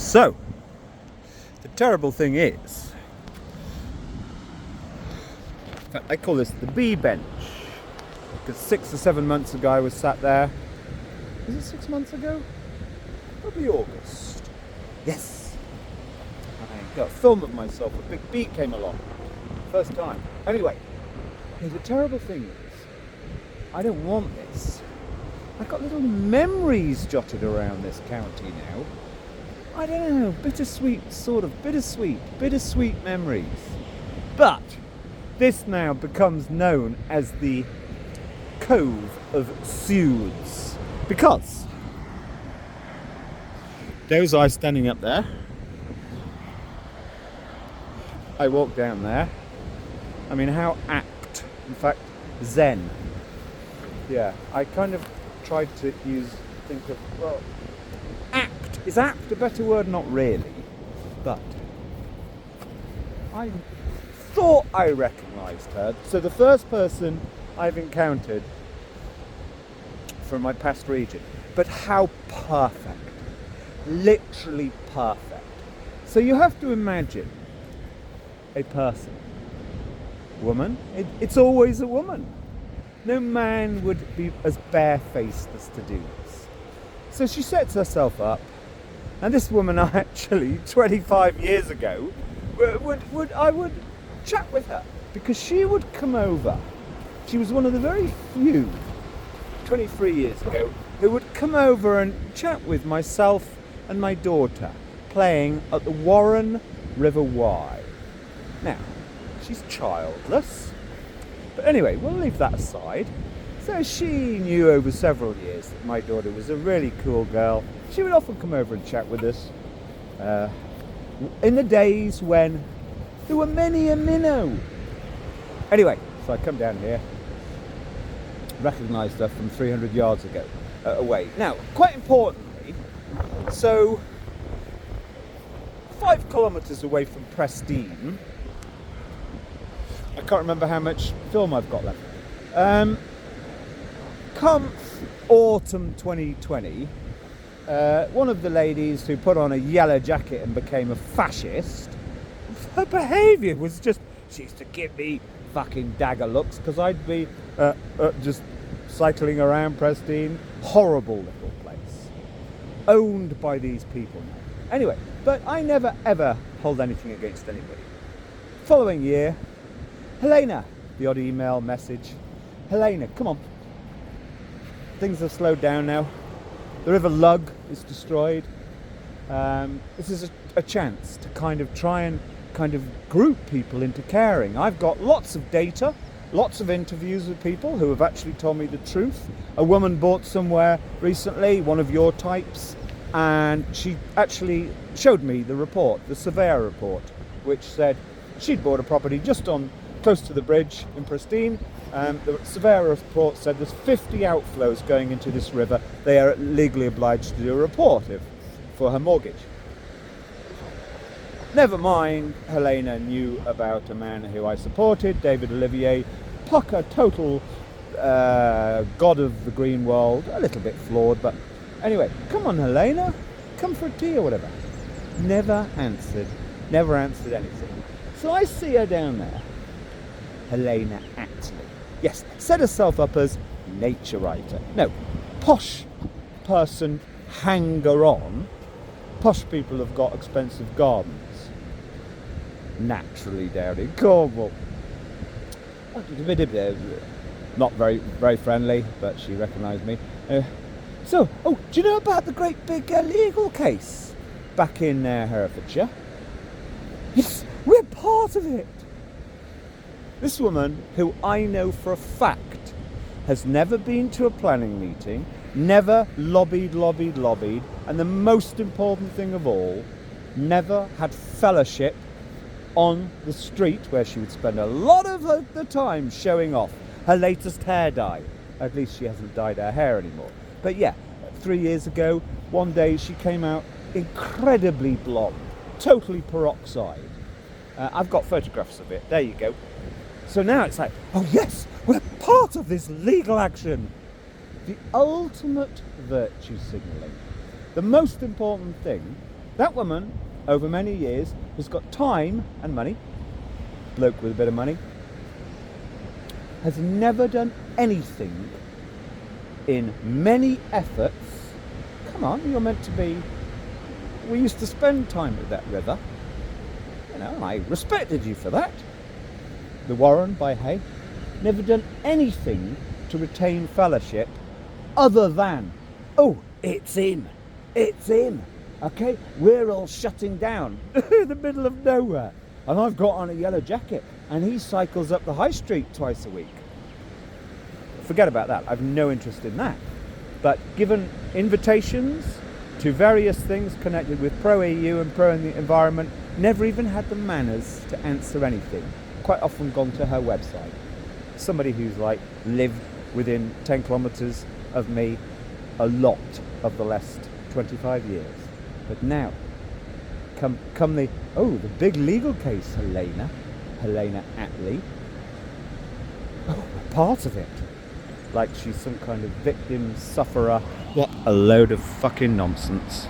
So, the terrible thing is, in fact, I call this the B bench, because 6 or 7 months ago I was sat there. Was it 6 months ago? Probably August. Yes. I got a film of myself. A big bee came along. First time. Anyway, the terrible thing is, I don't want this. I've got little memories jotted around this county now. I don't know, bittersweet memories. But this now becomes known as the Cove of Sudes, because there was I standing up there. I walked down there. I mean, how apt. In fact, zen. Yeah, I kind of tried to think of, well, apt. Is apt a better word? Not really. But I thought I recognised her. So the first person I've encountered from my past region. But how perfect. Literally perfect. So you have to imagine a person. Woman. It's always a woman. No man would be as barefaced as to do this. So she sets herself up, and this woman actually 25 years ago I would chat with her, because she would come over. She was one of the very few 23 years ago who would come over and chat with myself and my daughter playing at the Warren River Wye. Now, she's childless. But anyway, we'll leave that aside. So she knew over several years that my daughter was a really cool girl. She would often come over and chat with us. In the days when there were many a minnow. Anyway, so I come down here, recognised her from 300 yards away. Now, quite importantly, so 5 kilometres away from Prestine, I can't remember how much film I've got left. Come autumn 2020, one of the ladies who put on a yellow jacket and became a fascist, her behaviour was just, she used to give me fucking dagger looks, because I'd be just cycling around Prestine. Horrible little place. Owned by these people now. Anyway, but I never ever hold anything against anybody. Following year, Helena, the odd email message. Helena, come on. Things have slowed down now. The River Lug is destroyed. This is a chance to try and group people into caring. I've got lots of data, lots of interviews with people who have actually told me the truth. A woman bought somewhere recently, one of your types, and she actually showed me the report, the surveyor report, which said she'd bought a property just close to the bridge in Prestine. The surveyor report said there's 50 outflows going into this river. They are legally obliged to do a report for her mortgage. Never mind, Helena knew about a man who I supported, David Olivier, pucker, total god of the green world, a little bit flawed, but anyway, come on Helena, come for a tea or whatever. Never answered anything. So I see her down there, Helena Attlee. Yes, set herself up as nature writer. No, posh person, hanger-on. Posh people have got expensive gardens. Naturally down in Cornwall. Not very, very friendly, but she recognised me. Do you know about the great big legal case back in Herefordshire? Yes, we're part of it. This woman, who I know for a fact has never been to a planning meeting, never lobbied, and the most important thing of all, never had fellowship on the street, where she would spend a lot of the time showing off her latest hair dye. At least she hasn't dyed her hair anymore. But yeah, 3 years ago, one day she came out incredibly blonde, totally peroxide. I've got photographs of it. There you go. So now it's like, oh yes, we're part of this legal action. The ultimate virtue signalling. The most important thing That woman, over many years, has got time and money, bloke with a bit of money, has never done anything in many efforts. Come on, you're meant to be... We used to spend time at that river. You know, and I respected you for that. The Warren by Hay, never done anything to retain fellowship other than, oh, it's in. Okay, we're all shutting down in the middle of nowhere, and I've got on a yellow jacket, and he cycles up the high street twice a week. Forget about that. I've no interest in that. But given invitations to various things connected with pro-EU and pro-environment, never even had the manners to answer anything. Quite often gone to her website. Somebody who's like lived within 10 kilometres of me a lot of the last 25 years. But now, come the big legal case, Helena Attlee. Oh, we're part of it. Like she's some kind of victim sufferer. What a load of fucking nonsense.